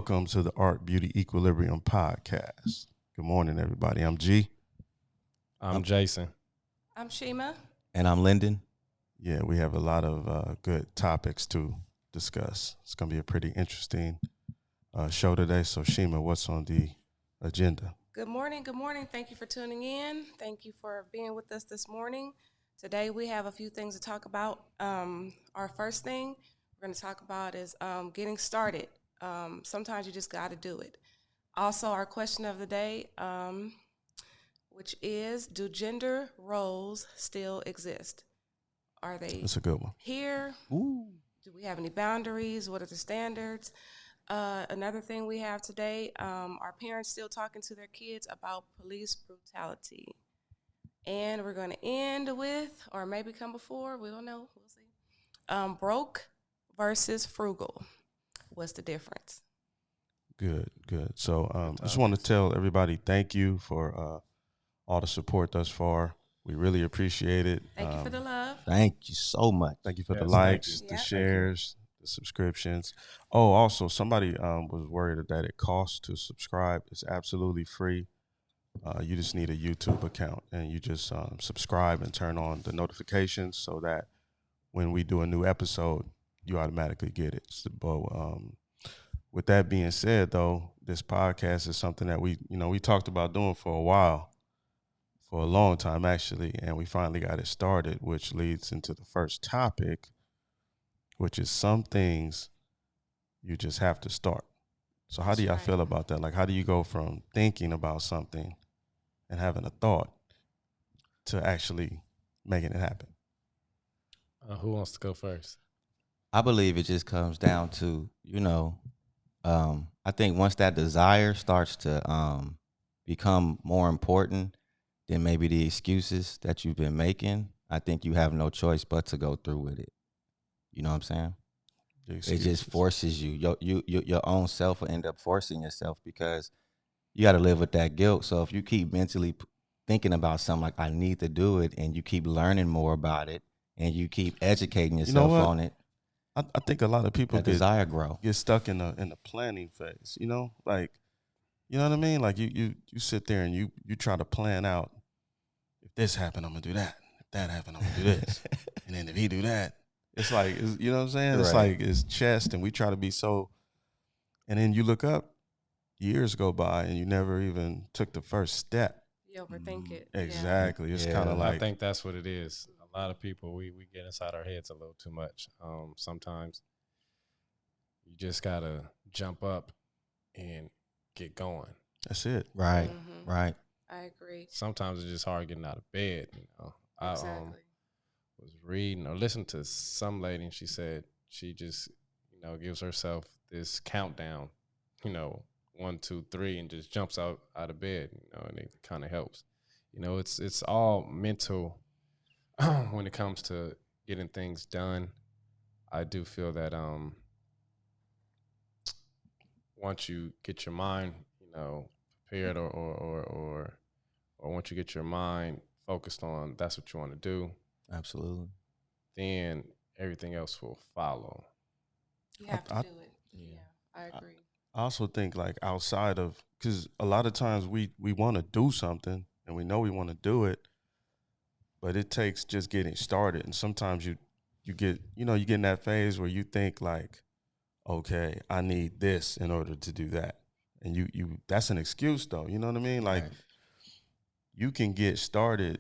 welcome to the Art Beauty Equilibrium podcast. Good morning, everybody. I'm G. I'm Jason. I'm Shima. And I'm Lynden. Yeah, we have a lot of good topics to discuss. It's going to be a pretty interesting show today. So, Shima, what's on the agenda? Good morning. Good morning. Thank you for tuning in. Thank you for being with us this morning. Today we have a few things to talk about. Our first thing we're going to talk about is getting started. Sometimes you just got to do it. Also, our question of the day, which is, do gender roles still exist? Are they That's a good one. here? Ooh. Do we have any boundaries? What are the standards? Another thing we have today, are parents still talking to their kids about police brutality? And we're going to end with, or maybe come before, we don't know, we'll see. Broke versus frugal. What's the difference? Good. So I just want to tell everybody thank you for all the support thus far. We really appreciate it. Thank you for the love. Thank you so much. Thank you for the Yes, likes, thank the you. shares, the subscriptions. Oh, also, somebody was worried that it costs to subscribe. It's absolutely free. You just need a YouTube account, and you just subscribe and turn on the notifications so that when we do a new episode, you automatically get it. So, with that being said, though, this podcast is something that we talked about doing for a while, for a long time actually, and we finally got it started, which leads into the first topic, which is some things you just have to start. So how do y'all feel about that? Like, how do you go from thinking about something and having a thought to actually making it happen? Who wants to go first? I believe it just comes down to, I think once that desire starts to become more important than maybe the excuses that you've been making, I think you have no choice but to go through with it. You know what I'm saying? It just forces you. Your own self will end up forcing yourself because you got to live with that guilt. So if you keep mentally thinking about something like, I need to do it, and you keep learning more about it, and you keep educating yourself on it, I think a lot of people get stuck in the planning phase, like, you know what I mean? Like you sit there and you try to plan out, if this happened, I'm gonna do that. If that happened, I'm gonna do this. And then if he do that, it's like, you know what I'm saying? Right. It's like it's chess, and we try to be so, and then you look up, years go by and you never even took the first step. You overthink it. Exactly. Yeah. It's kind of like, I think that's what it is. A lot of people, we get inside our heads a little too much. Sometimes you just gotta jump up and get going. That's it. Right. Right. I agree. Sometimes it's just hard getting out of bed. Exactly. I was reading or listening to some lady, and she said she just gives herself this countdown, 1, 2, 3, and just jumps out of bed, and it kind of helps. It's all mental when it comes to getting things done. I do feel that once you get your mind, prepared, or once you get your mind focused on that's what you want to do, absolutely, then everything else will follow. You have to do it. Yeah, I agree. I also think, like, outside of, because a lot of times we want to do something and we know we want to do it, but it takes just getting started. And sometimes you get in that phase where you think like, okay, I need this in order to do that. And you that's an excuse though. You know what I mean? Like, right. You can get started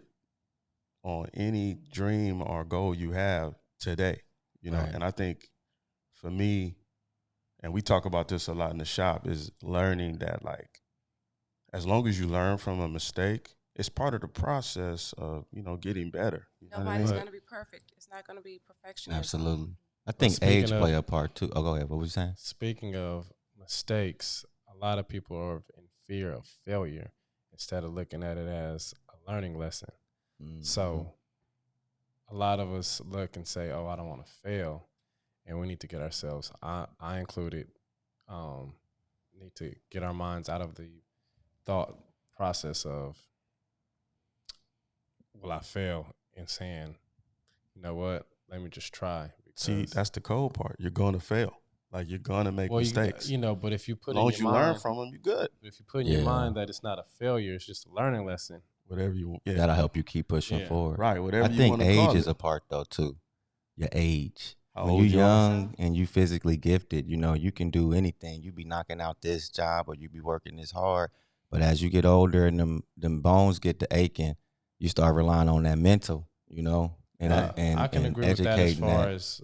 on any dream or goal you have today, Right. And I think for me, and we talk about this a lot in the shop, is learning that, like, as long as you learn from a mistake, it's part of the process of, getting better. You know Nobody's going to be perfect. It's not going to be perfection. Absolutely. I think age play a part too. Oh, go ahead. What was you saying? Speaking of mistakes, a lot of people are in fear of failure instead of looking at it as a learning lesson. Mm-hmm. So a lot of us look and say, oh, I don't want to fail. And we need to get ourselves, I included, need to get our minds out of the thought process of, will I fail? And saying, you know what, let me just try. See, that's the cold part. You're going to fail. Like you're gonna make Well, mistakes. but if you As put long in as your you learn mind, from them, you're good. if you put in your Yeah. mind that it's not a failure, it's just a learning lesson. Whatever you want. Yeah. That'll help you keep pushing Yeah. forward. Right. Whatever I you think want to age call is it. a part though too. Your age. How When old you're you are. young and you physically gifted, you can do anything. You be knocking out this job or you be working this hard. But as you get older and them bones get to aching, you start relying on that mental, and I can and agree with that as educating far that. as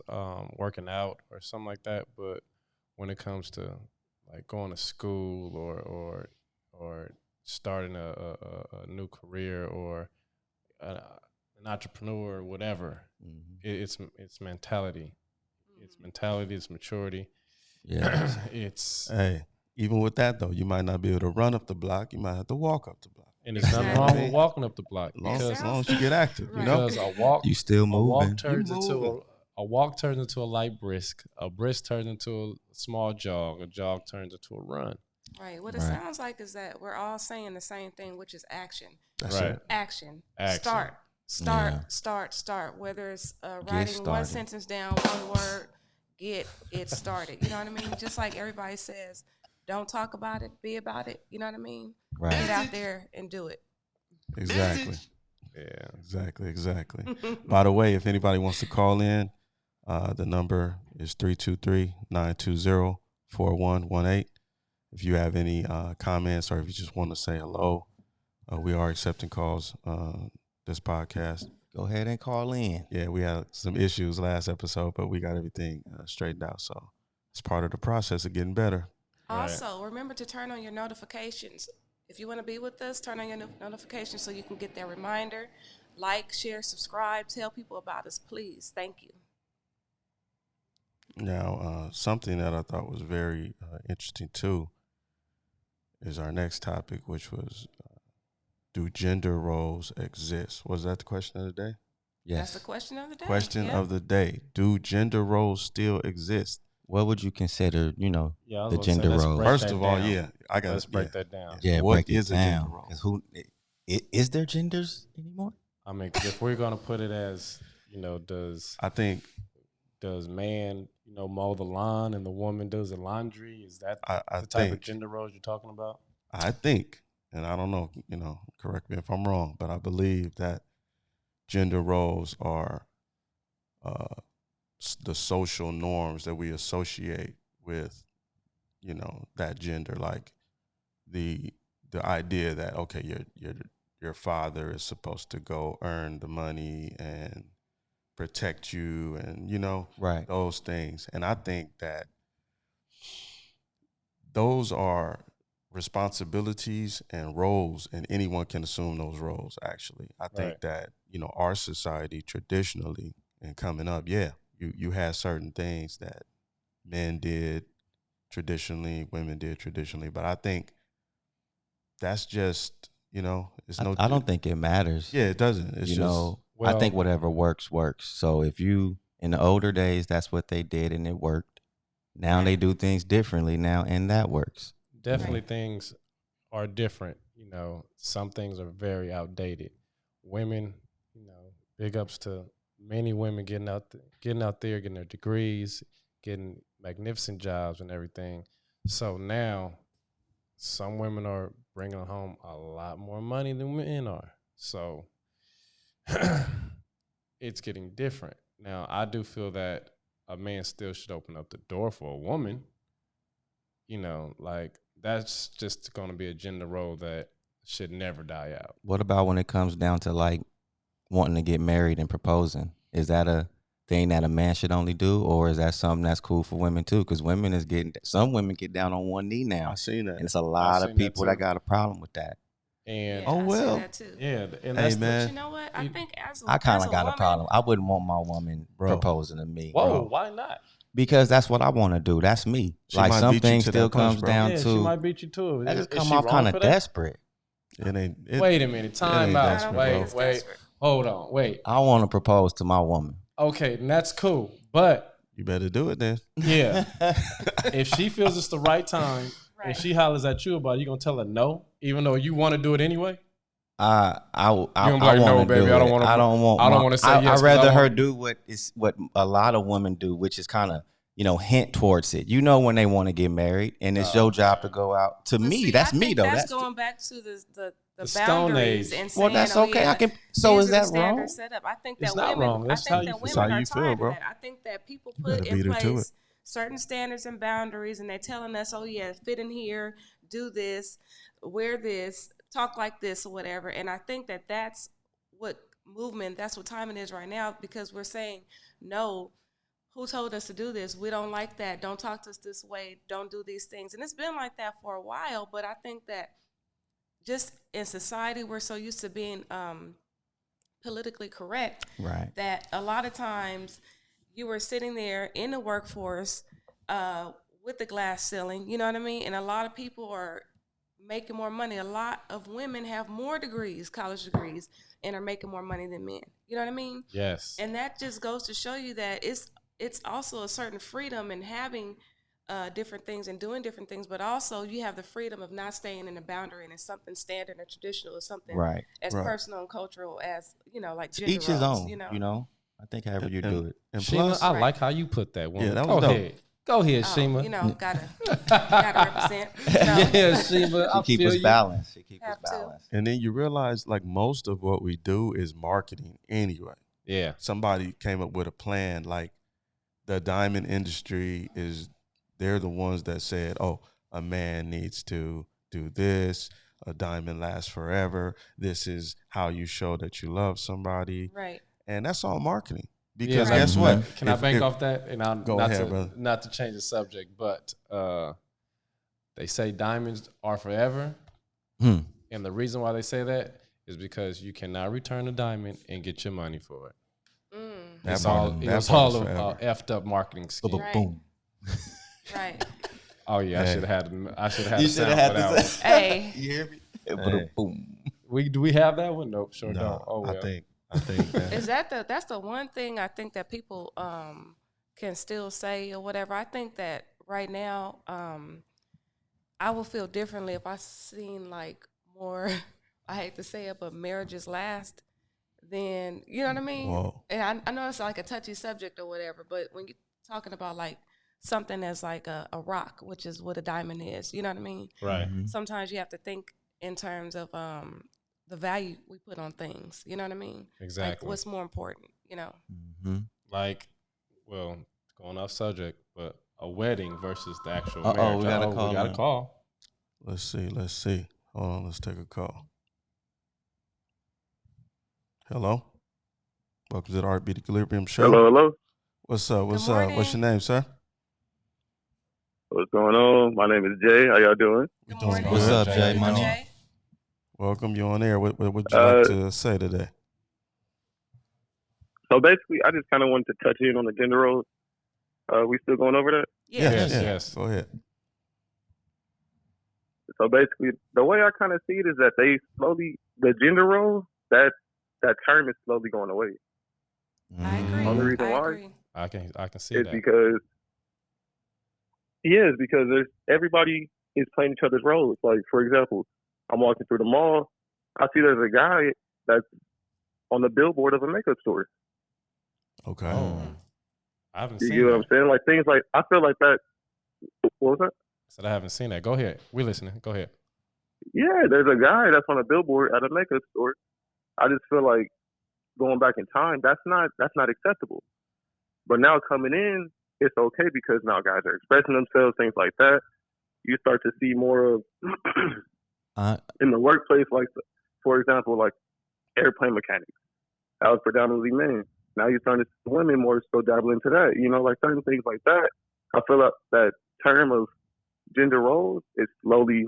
working out or something like that. But when it comes to like going to school or starting a new career or an entrepreneur or whatever, it's mentality. It's mentality. It's maturity. Yeah. It's Hey, even with that though, you might not be able to run up the block. You might have to walk up the block. and there's nothing wrong with walking up the block As long as you get active, Right. because a walk You still a moving. walk turns You into moving. a walk turns into a light brisk. A brisk turns into a small jog. A jog turns into a run. Right. What it Right. sounds like is that we're all saying the same thing, which is action. That's Right. it. Action. Action. Start. Whether it's Get writing one started. sentence down, one word, get it started. You know what I mean? Just like everybody says, don't talk about it, be about it. You know what I mean? Right. Get out there and do it. Exactly. Yeah. Exactly. By the way, if anybody wants to call in, the number is 323-920-4118. If you have any comments or if you just want to say hello, we are accepting calls this podcast. Go ahead and call in. Yeah, we had some issues last episode, but we got everything straightened out. So it's part of the process of getting better. Right. Also, remember to turn on your notifications. If you want to be with us, turn on your notifications so you can get that reminder. Like, share, subscribe, tell people about us, please. Thank you. Now, something that I thought was very interesting too is our next topic, which was do gender roles exist? Was that the question of the day? Yes. That's the question of the day. Question Yeah. of the day. Do gender roles still exist? What would you consider, Yeah, I was the gonna say, gender let's roles? break First that of all, down. yeah, I got Let's break that down. Yeah, What break it is a gender down. role? 'Cause is there genders anymore? I mean, 'cause if we're gonna put it as, I think does man, mow the lawn and the woman does the laundry? Is that I the type of think gender roles you're talking about? and I don't know, correct me if I'm wrong, but I believe that gender roles are the social norms that we associate with, that gender, like the idea that okay, your father is supposed to go earn the money and protect you, and Right. those things. And I think that those are responsibilities and roles, and anyone can assume those roles. Actually, I think Right. that our society traditionally and coming up, you had certain things that men did traditionally, women did traditionally, but I think that's just it's I don't think it matters. yeah, it doesn't. It's just I think Well- whatever works. So if you in the older days, that's what they did and it worked. Now they do things differently now, and that works. Definitely things are different. Some things are very outdated. Women, big ups to many women getting out there, getting their degrees, getting magnificent jobs and everything. So now some women are bringing home a lot more money than men are. So it's getting different. Now, I do feel that a man still should open up the door for a woman. Like that's just going to be a gender role that should never die out. What about when it comes down to like wanting to get married and proposing? Is that a thing that a man should only do, or is that something that's cool for women too? Because some women get down on one knee now, I seen that. and it's a lot of seen that people too. that got a problem with that. And Oh, I see well. that too. yeah, and Hey, that's man. But you know what? I think as a I kind as of got woman, a problem. I wouldn't want my woman Bro. proposing to me. whoa, Bro. why not? Because that's what I want to do. That's me. She Like might some beat you things to still that punch, comes bro. down Yeah, she to might beat you to it. that just Is come she off wrong kind for of that? desperate. It ain't. Wait a minute, time ain't out. desperate, bro. Wait, It's wait, desperate. hold on, wait. I want to propose to my woman. Okay, and that's cool, but You better do it then. yeah, if she feels it's the right time Right. and she hollers at you about it, you gonna tell her no, even though you want to do it anyway. I gonna be like, no, want to baby, do I don't it. wanna- I don't want. I don't wanna say yes, 'cause I'd rather I her want- do what a lot of women do, which is kind of hint towards it. You know when they want to get married, and it's your job to go out. To But me, see, that's I me think though. that's going back to the Stone boundaries Age. and saying, that's oh okay. yeah, I can. So these is are the that wrong? standards set up. I think It's that not women, wrong. That's how you That's feel. are how you tired feel, of bro. that. I think that people You put gotta in beat her to it. place certain standards and boundaries, and they're telling us, oh yeah, fit in here, do this, wear this, talk like this, or whatever. And I think that that's what that's what timing is right now, because we're saying no. Who told us to do this? We don't like that. Don't talk to us this way. Don't do these things. And it's been like that for a while, but I think that just in society, we're so used to being politically correct, Right. that a lot of times you were sitting there in the workforce with the glass ceiling, you know what I mean? And a lot of people are making more money. A lot of women have more degrees, college degrees, and are making more money than men. You know what I mean? Yes. And that just goes to show you that it's also a certain freedom in having different things and doing different things, but also you have the freedom of not staying in a boundary and it's something standard or traditional or something Right. as Right. personal and cultural as, like To gender each his roles, own. I think however you do it. And Shima, plus, I Right. like how you put that one. Yeah, that Go was dope. ahead. Go ahead, Oh, Shima. gotta represent. Yeah, Shima. I She keep feel us you. balanced. She keep us Have to. balanced. and then you realize like most of what we do is marketing anyway. Yeah. Somebody came up with a plan, like the diamond industry they're the ones that said, oh, a man needs to do this, a diamond lasts forever, this is how you show that you love somebody, Right. and that's all marketing. Because Right. guess what? Can I bank off that? And Go ahead, brother. not to change the subject, but they say diamonds are forever. Hmm. And the reason why they say that is because you cannot return a diamond and get your money for it. That It's part- all that it's part all is a forever. effed up marketing scheme. Right. Boom. Right. Oh yeah, I Hey. should have had a You sound should have for had that to one. Hey. You hear me? Hey. Boom. Do we have that one? Nope, sure No, don't. Oh well. I think that Is that's the one thing I think that people can still say or whatever. I think that right now I would feel differently if I seen like more I hate to say it, but marriages last, then you know what I mean? Whoa. And I know it's like a touchy subject or whatever, but when you're talking about like something that's like a rock, which is what a diamond is, you know what I mean? Right. Sometimes you have to think in terms of the value we put on things, you know what I mean? Exactly. Like what's more important, you know? Mm-hmm. Like, well, going off subject, but a wedding versus the actual Uh-oh, marriage. we got a call We got a in. call. let's see. Hold on, let's take a call. Hello. Welcome to the Art Beat Equilibrium Show. Hello. What's up? What's Good up? What's your morning. name, sir? What's going on? My name is Jay. How y'all doing? Good doing morning. What's up, Jay? Jay? How Money. you doing? Jay? Welcome. You on air. What would you like to say today? So basically, I just kind of wanted to touch in on the gender roles. We still going over that? Yes, yes. Go ahead. So basically, the way I kind of see it is that the gender role, that term is slowly going away. I agree. Only reason I why agree. I can see is that. because everybody is playing each other's roles. Like, for example, I'm walking through the mall. I see there's a guy that's on the billboard of a makeup store. Okay. Oh, I haven't You seen get what that. I'm saying? Like, things like, I feel like that. What was that? I said I haven't seen that. Go ahead. We're listening. Go ahead. Yeah, there's a guy that's on a billboard at a makeup store. I just feel like going back in time, that's not acceptable. But now coming in, it's okay because now guys are expressing themselves, things like that. You start to see more of in the workplace, like for example, like airplane mechanics. That was predominantly men. Now you're starting to see women more so dabble into that. You know, like certain things like that. I feel like that term of gender roles is slowly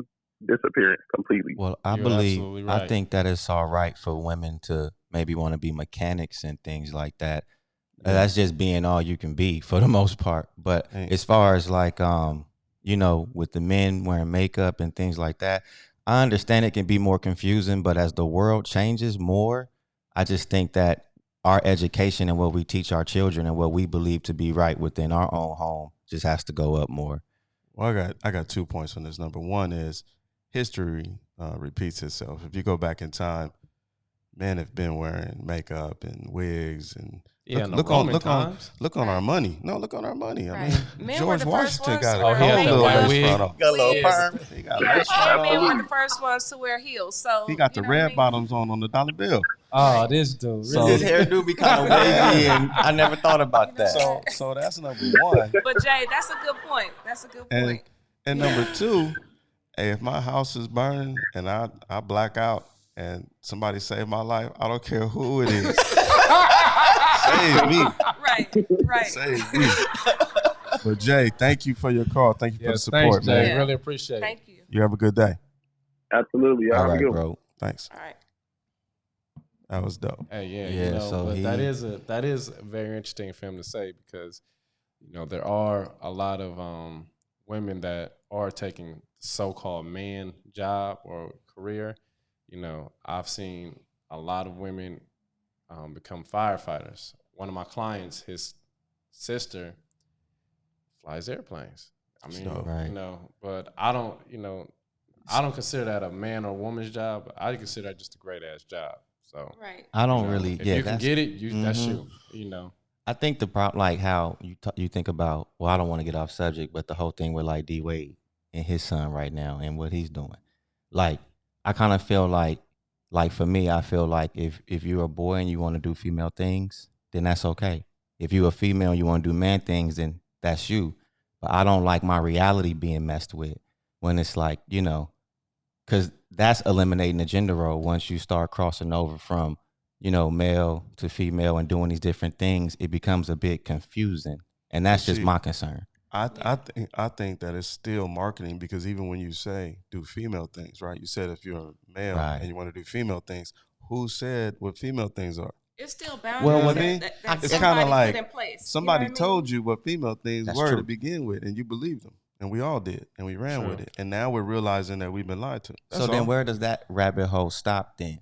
disappearing completely. Well, I You're believe, absolutely right. I think that it's all right for women to maybe want to be mechanics and things like that. That's just being all you can be for the most part. But as far as like, with the men wearing makeup and things like that, I understand it can be more confusing. But as the world changes more, I just think that our education and what we teach our children and what we believe to be right within our own home just has to go up more. Well, I got 2 points on this. Number one is history repeats itself. If you go back in time, men have been wearing makeup and wigs and look on our money. No, look on our money. I mean, Men were George the first Washington ones got to a wear whole that little white lace wig. front on. Got a little Wigs. perm. He got lace front And men were on. the first ones to wear heels. So He got the red bottoms on the dollar bill. Oh, this dude. So- His hairdo be kind of wavy, and I never thought about that. So that's number one. But Jay, that's a good point. That's a good point. And number two, hey, if my house is burning and I black out and somebody saved my life, I don't care who it is. Save me. Right. Save me. But Jay, thank you for your call. Thank you for the support, thanks, Jay. man. Really appreciate it. Thank you. You have a good day. Absolutely. All Have a right, good one. bro. Thanks. All right. That was dope. Hey, yeah, Yeah, so but he- that is very interesting for him to say because there are a lot of women that are taking so-called man job or career. I've seen a lot of women become firefighters. One of my clients, his sister flies airplanes. I mean, Right. but I don't consider that a man or woman's job. I consider that just a great ass job. So Right. I don't really. if Yeah, you can that's, get it, that's Mhm. you. I think the problem, like how you think about. Well, I don't want to get off subject, but the whole thing with like D Wade and his son right now and what he's doing. Like, I kind of feel like for me, I feel like if you're a boy and you want to do female things, then that's okay. If you're a female and you want to do man things, then that's you. But I don't like my reality being messed with when it's like, because that's eliminating the gender role once you start crossing over from, male to female and doing these different things, it becomes a bit confusing. And that's just my concern. I think that it's still marketing because even when you say do female things, right? You said if you're a male Right. and you want to do female things, who said what female things are? It's still boundaries Well, what I that, mean, that it's somebody kinda like put in place. Somebody told you what female things That's were true. to begin with, and you believed them, and we all did, and we ran True. with it, and now we're realizing that we've been lied to. That's So then all. where does that rabbit hole stop then?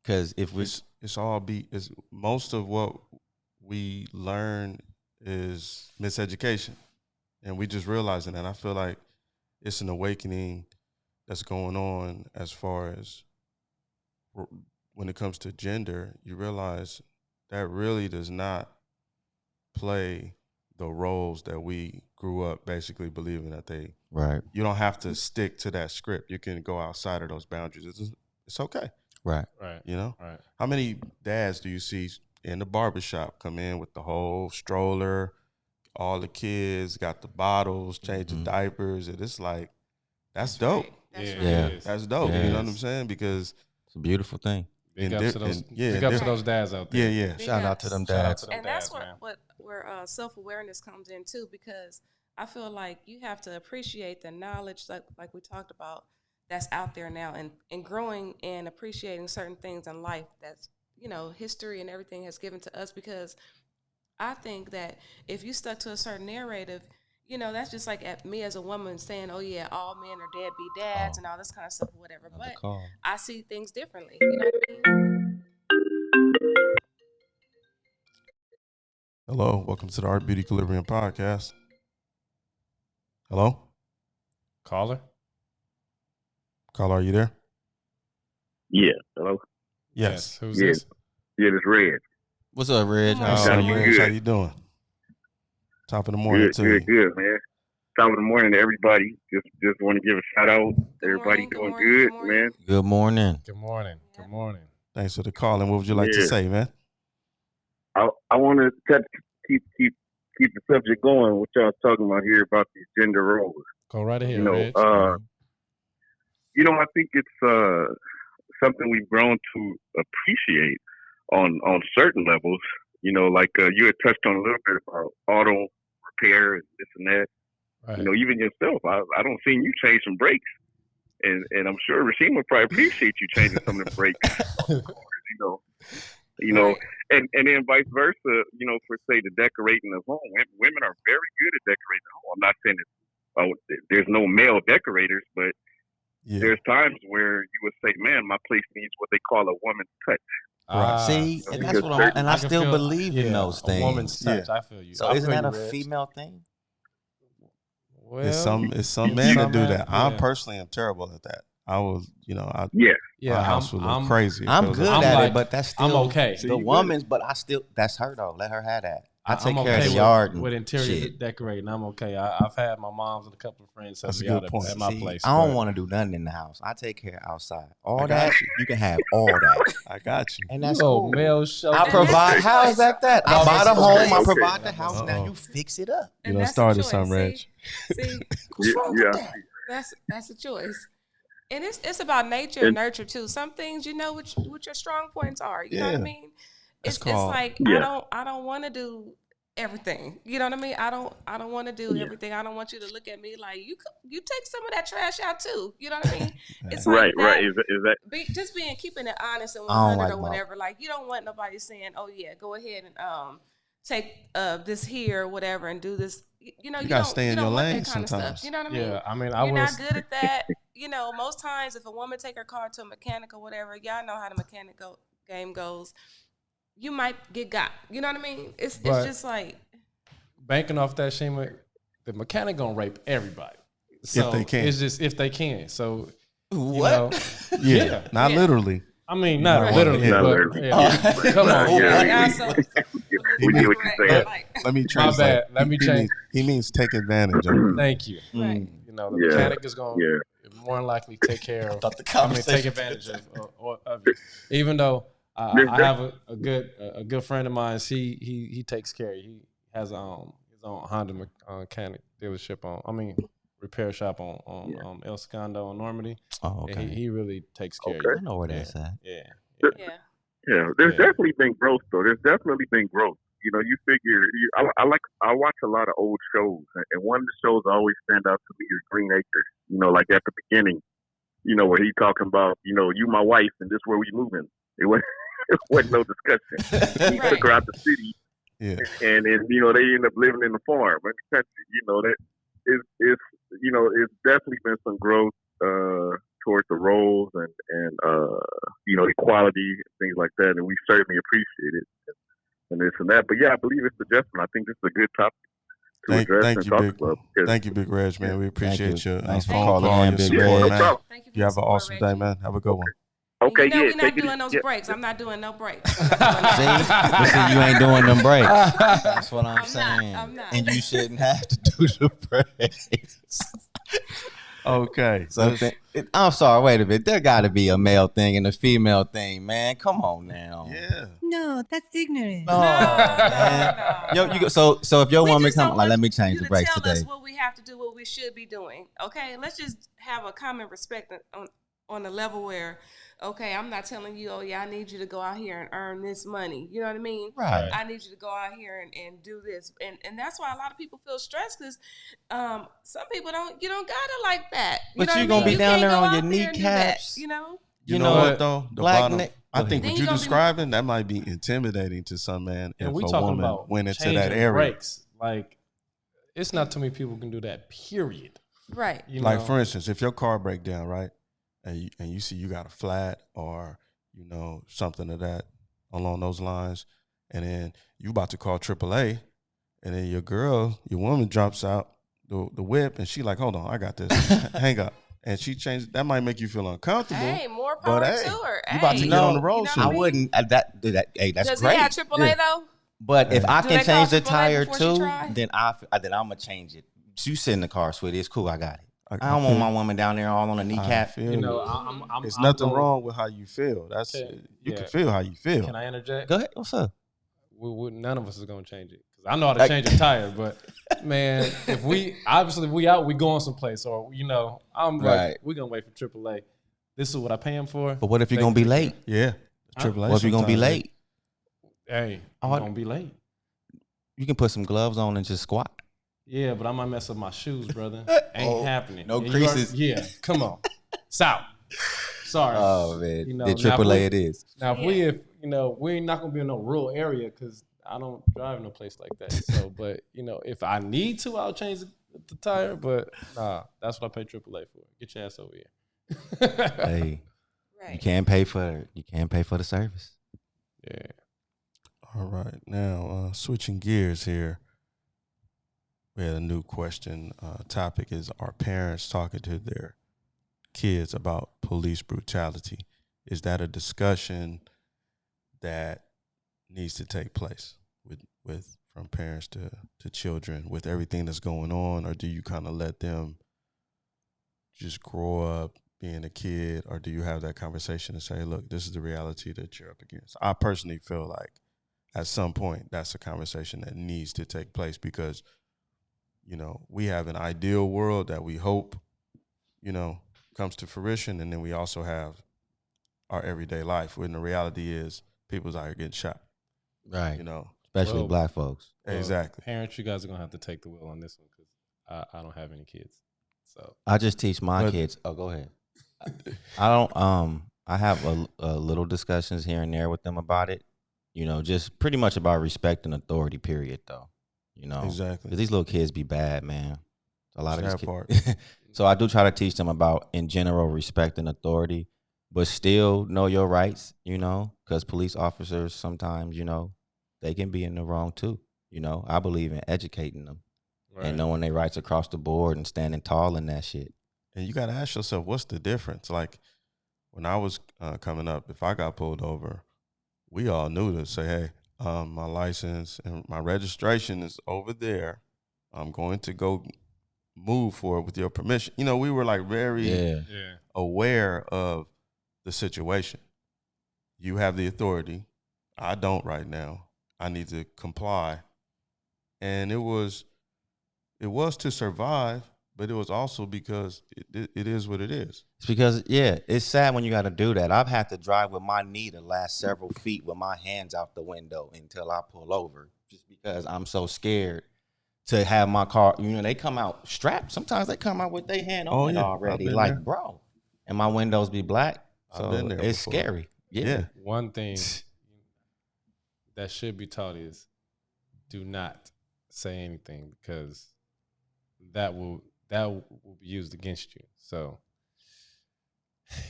Because if we It's most of what we learn is miseducation, and we just realizing that. I feel like it's an awakening that's going on as far as when it comes to gender. You realize that really does not play the roles that we grew up basically believing that they. right, You don't have to stick to that script. You can go outside of those boundaries. It's okay. right, Right. You know? Right. How many dads do you see in the barbershop come in with the whole stroller, all the kids got the bottles, change the diapers, and it's like, that's dope. Right. That's Yeah. right. Yeah. It is. That's dope. Yeah. You know what I'm saying? Because it's a beautiful thing. Big in ups di- to those. in- yeah, big ups to different- those dads out there. yeah. Big Shout out ups. to them Shout out dads. to them And that's dads, man. where self-awareness comes in too, because I feel like you have to appreciate the knowledge like we talked about that's out there now, and growing and appreciating certain things in life that's history and everything has given to us. Because I think that if you stuck to a certain narrative, that's just like at me as a woman saying, oh yeah, all men are deadbeat dads and all this kind of stuff or whatever. Another But call. I see things differently. You know what I mean? Hello, welcome to the Art Beauty Equilibrium podcast. Hello? Caller. Caller, are you there? Yeah. Hello. Yes. Who's Yeah. this? Yeah, it's Red. What's up, Reg? Come on, What's How up, are Sound you? good. Reg? How you doing? Top of the morning Good, to good, you. good, man. Top of the morning to everybody. Just want to give a shout out. Everybody morning, good doing morning, good, good morning. man. Good morning. Good morning. Yeah. Good morning. Thanks for the call. And what would you like to Yeah. say, man? I want to keep the subject going. What y'all talking about here about these gender roles? Go right ahead, You know, Reg. I think it's something we've grown to appreciate on certain levels. Like you had touched on a little bit about auto repair and this and that. Right. Even yourself, I don't see you change some brakes, and I'm sure Shima would probably appreciate you changing some of the brakes on the cars. Right. And then vice versa. For say the decorating of home, women are very good at decorating the home. I'm not saying that there's no male decorators, but Yeah. there's times where you would say, "Man, my place needs what they call a woman's touch." See, and that's because what I'm, and I can still feel- believe in those A things. woman's touch. Yeah. I feel you. So I isn't feel that you, a Reg. female thing? Well, It's some men some that do men, that. I yeah. personally am terrible at that. I was, my Yeah, house would look crazy. if it I'm was good a- I'm at like, it, but that's I'm still okay. See, the you good. woman's. But that's her though. Let her have that. I take I'm care of okay the yard with and interior shit. decorating. I'm okay. I've had my moms and a couple of friends help That's a me out good point. at my See, place. I don't but- want to do nothing in the house. I take care outside. All I got that you can have. All that, I got you. and You that's old cool. male show. I provide. How is that? I And buy the that's home. your I choice. provide the Okay. house. Now Uh-oh. you fix it up. You And done that's a started choice. something, Reg. See, What's wrong yeah. with that? that's a choice. And it's about nature and nurture too. Some things you know what your strong points are. You know what I Yeah. mean? It's It's called- like Yeah. I don't want to do everything. You know what I mean? I don't want to do everything. I don't want you to look at me like you take some of that trash out too. You know what I mean? It's like Right, that, right. Is that just keeping it honest and I don't 100 like or my- whatever. Like you don't want nobody saying, "Oh yeah, go ahead and take this here or whatever and do this." You know, You you gotta don't stay you in don't your want lane that kind of sometimes. stuff. You know what I mean? Yeah, I mean, I You're was not good at that. You know, most times if a woman take her car to a mechanic or whatever, y'all know how the mechanic game goes. You might get got. You know what I mean? It's But- just like banking off that, Shima. The mechanic gonna rape everybody. So they can. It's just if they can. So What? Yeah, not Yeah. literally. I mean, not Right. literally, Not but literally. yeah. Come on. Yeah, yeah, we- so, we get what you're saying. Like, Let me My translate. bad. Let me He change. means- He means take advantage of it. Thank you. right. You know, the Yeah. mechanic is going to more than likely take care of. thought the take conversation- advantage of it. Even though I have a good friend of mine. He takes care. He has his own Honda mechanic dealership repair shop on El Segundo on Normandy. Oh, And okay. he really takes care of Okay. I know where that's at. you. Yeah. Yeah, there's Yeah. definitely been growth though. There's definitely been growth. You know, you figure I watch a lot of old shows, and one of the shows I always stand out to me is Green Acres. You know, like at the beginning, you know, where he talking about, you know, you my wife and this where we moving. It wasn't no discussion. He Right. took her out the city, Yeah. and then you know they end up living in the farm in the country. You know that it's you know it's definitely been some growth towards the roles and you know equality and things like that, and we certainly appreciate it and this and that. But yeah, I believe it's adjustment. I think this is a good topic to address Thank and you, talk Big. about. because- Thank you, Big Reg, man. We appreciate you. your Thanks for phone calling call, in, your Big support, Reg. No man. problem. Thank you for You have an your awesome support, day, Reggie. man. Have a good one. Okay, You know yeah, we're not take it doing easy. those Yeah. breaks. I'm not doing no breaks. See, you ain't doing them breaks. That's what I'm I'm not. saying. I'm not. And you shouldn't have to do the breaks. Okay. Something. I'm sorry. Wait a minute. There got to be a male thing and a female thing, man. Come on now. Yeah. No, that's ignorant. No, man. No. Yo, so if your We woman just come don't like, want let me you change the to brakes tell today. us what we have to do, what we should be doing. Okay, let's just have a common respect on the level where, okay, I'm not telling you, oh yeah, I need you to go out here and earn this money. You know what I mean? Right. I need you to go out here and do this, and that's why a lot of people feel stressed because some people you don't gotta like that. But know you what I gonna mean? be You down can't there go on out your there and do that, kneecaps. you know. You You know know what what? though? The Black bottom. ne- I Go think Then what you you're gonna be- describing that might be intimidating to some man And if we a talking woman about went into changing that area. breaks. Like, it's not too many people can do that. Period. Right. You Like know? for instance, if your car break down, right, and you see you got a flat or you know something of that along those lines, and then you about to call AAA, and then your woman drops out the whip, and she like, hold on, I got this, hang up, and she changed. That might make you feel uncomfortable. Hey, more power but hey, to her. you about to Hey, get on the road you know soon. what I mean? wouldn't. Hey, that's Does great. he have AAA Yeah. though? But if I Do can they call change the AAA tire before she too, try? then I'm gonna change it. You sit in the car, sweetie. It's cool. I got it. I I don't feel want my you. woman down there all on the I kneecap. feel You know, you. I'm There's I'm nothing going- wrong with how you feel. That's Okay, you yeah. can feel how you feel. Can I interject? Go ahead. What's up? None of us is gonna change it because I know how to change a tire. But man, if we out, we going someplace, or you know, I'm Right. like, we gonna wait for AAA. This is what I pay him for. But what if you're Thank gonna be you. late? Yeah, Huh? AAA. What if you're gonna be sometimes. late? Hey, Oh, I'm gonna be late. You can put some gloves on and just squat. Yeah, but I might mess up my shoes, brother. Ain't Oh, happening. no And you already- creases. Yeah, come on. It's out. Sorry. Oh man, You know, the now AAA we- it is. Now, if we're not gonna be in no rural area because I don't drive no place like that. So, but you know, if I need to, I'll change the tire. But nah, that's what I pay AAA for. Get your ass over here. Hey, Right. you can't pay for the service. Yeah. All right, now switching gears here. We had a new question. Topic is: are parents talking to their kids about police brutality? Is that a discussion that needs to take place with from parents to children with everything that's going on, or do you kind of let them just grow up being a kid, or do you have that conversation and say, look, this is the reality that you're up against? I personally feel like at some point that's a conversation that needs to take place because, you know, we have an ideal world that we hope, you know, comes to fruition, and then we also have our everyday life when the reality is people's out here getting shot. Right. You know, Especially black folks. Exactly. Parents, you guys are gonna have to take the wheel on this one because I don't have any kids. So I just teach my kids. Oh, go ahead. I don't. I have a little discussions here and there with them about it. You know, just pretty much about respect and authority. Period. Though. You know, exactly. 'Cause these little kids be bad, man. A lot It's of that these part. kids. So I do try to teach them about, in general, respect and authority, but still know your rights. You know, because police officers sometimes, you know, they can be in the wrong too. You know, I believe in educating them and knowing their rights across the board and standing tall in that shit. And you got to ask yourself, what's the difference? Like when I was coming up, if I got pulled over, we all knew to say, hey, my license and my registration is over there. I'm going to go move for it with your permission. You know, we were like very aware of the situation. You have the authority. I don't right now. I need to comply. And it was to survive, but it was also because it is what it is. It's because, it's sad when you got to do that. I've had to drive with my knee the last several feet with my hands out the window until I pull over, just because I'm so scared to have my car. You know, they come out strapped. Sometimes they come out with their hand on it already, like, there. Bro. And my windows be black, so it's before. Scary. Yeah. One thing that should be taught is do not say anything because that will be used against you. So,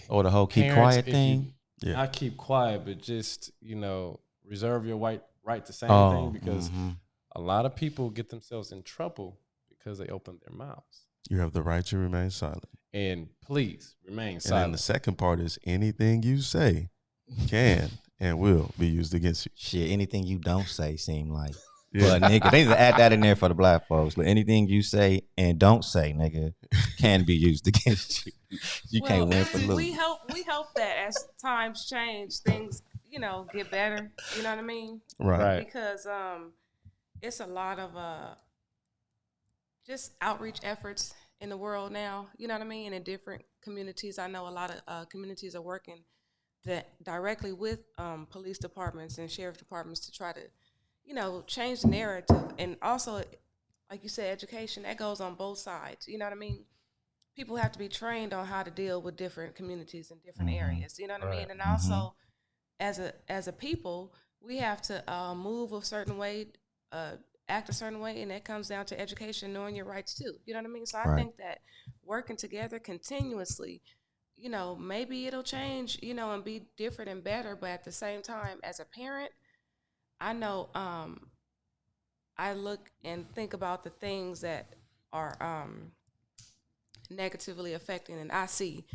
the whole keep quiet thing. Not keep quiet, but just, you know, reserve your right to say anything because a lot of people get themselves in trouble because they open their mouths. You have the right to remain silent. And please remain silent. And then the second part is anything you say can and will be used against you. Shit, anything you don't say seem like. But nigga, they need to add that in there for the black folks. Like, anything you say and don't say, nigga, can be used against you. You can't win for losing. We hope that as times change, things, you know, get better. You know what I mean? Right. Because it's a lot of just outreach efforts in the world now. You know what I mean? And in different communities, I know a lot of communities are working directly with police departments and sheriff departments to try to, you know, change the narrative. And also, like you said, education, that goes on both sides. You know what I mean? People have to be trained on how to deal with different communities in different areas. You know what I mean? And also, as a people, we have to move a certain way, act a certain way, and that comes down to education, knowing your rights too. You know what I mean? So I think that working together continuously, you know, maybe it'll change, you know, and be different and better. But at the same time, as a parent, I know I look and think about the things that are negatively affecting, and I see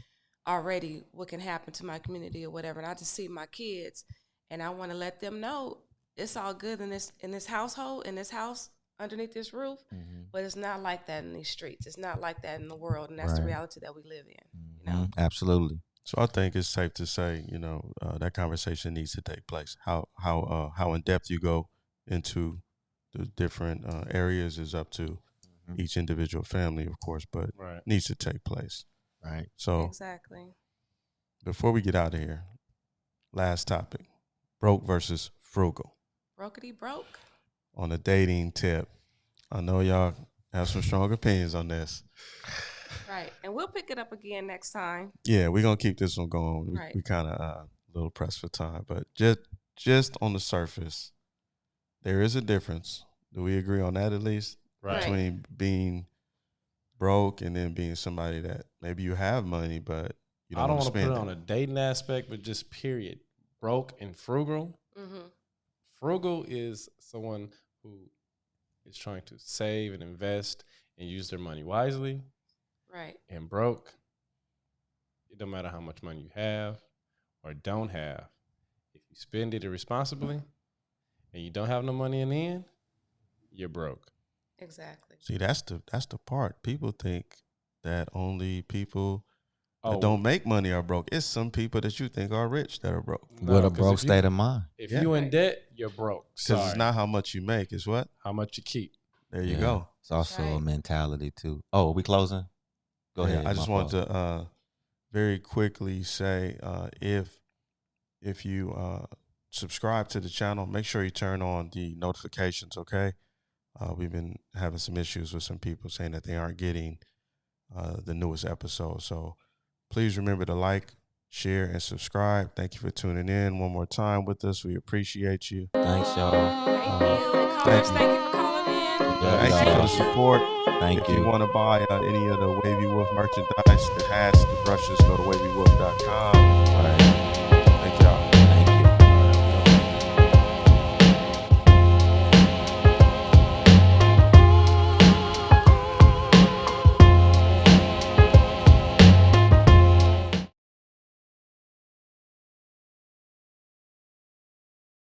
already what can happen to my community or whatever. And I just see my kids, and I want to let them know it's all good in this household, in this house, underneath this roof. But it's not like that in these streets. It's not like that in the world, and that's the reality that we live in. You know, absolutely. So I think it's safe to say, you know, that conversation needs to take place. How in depth you go into the different areas is up to each individual family, of course, but needs to take place. Right. So exactly. Before we get out of here, last topic: broke versus frugal. Brokety broke. On a dating tip, I know y'all have some strong opinions on this. Right, and we'll pick it up again next time. Yeah, we're gonna keep this one going. Right. We kind of a little pressed for time, but just on the surface, there is a difference. Do we agree on that at least? Right. Between being broke and then being somebody that maybe you have money, but you don't I don't want to put it on a dating aspect, but just period. Broke and frugal. Frugal is someone who is trying to save and invest and use their money wisely. Right. And broke It don't matter how much money you have or don't have. If you spend it irresponsibly and you don't have no money in the end, you're broke. Exactly. See, that's the part. People think that only people that Oh, don't make money are broke. It's some people that you think are rich that are broke. no, With a 'cause broke if you- state of mind. If Yeah. you in debt, you're broke. Because Sorry. it's not how much you make, it's what? how much you keep. There you Yeah. go. It's also a right. mentality too. Oh, we closing? Go Yeah, ahead. I just my want fault. to very quickly say if you subscribe to the channel, make sure you turn on the notifications, okay? We've been having some issues with some people saying that they aren't getting the newest episode. So please remember to like, share, and subscribe. Thank you for tuning in one more time with us. We appreciate you. Thanks, y'all. Thank you. And callers, thank you for calling in. Yeah, Thank you for the support. Thank If you. you want to buy any of the Wavy Wolf merchandise, the hats, the brushes, go to wavywolf.com. Right.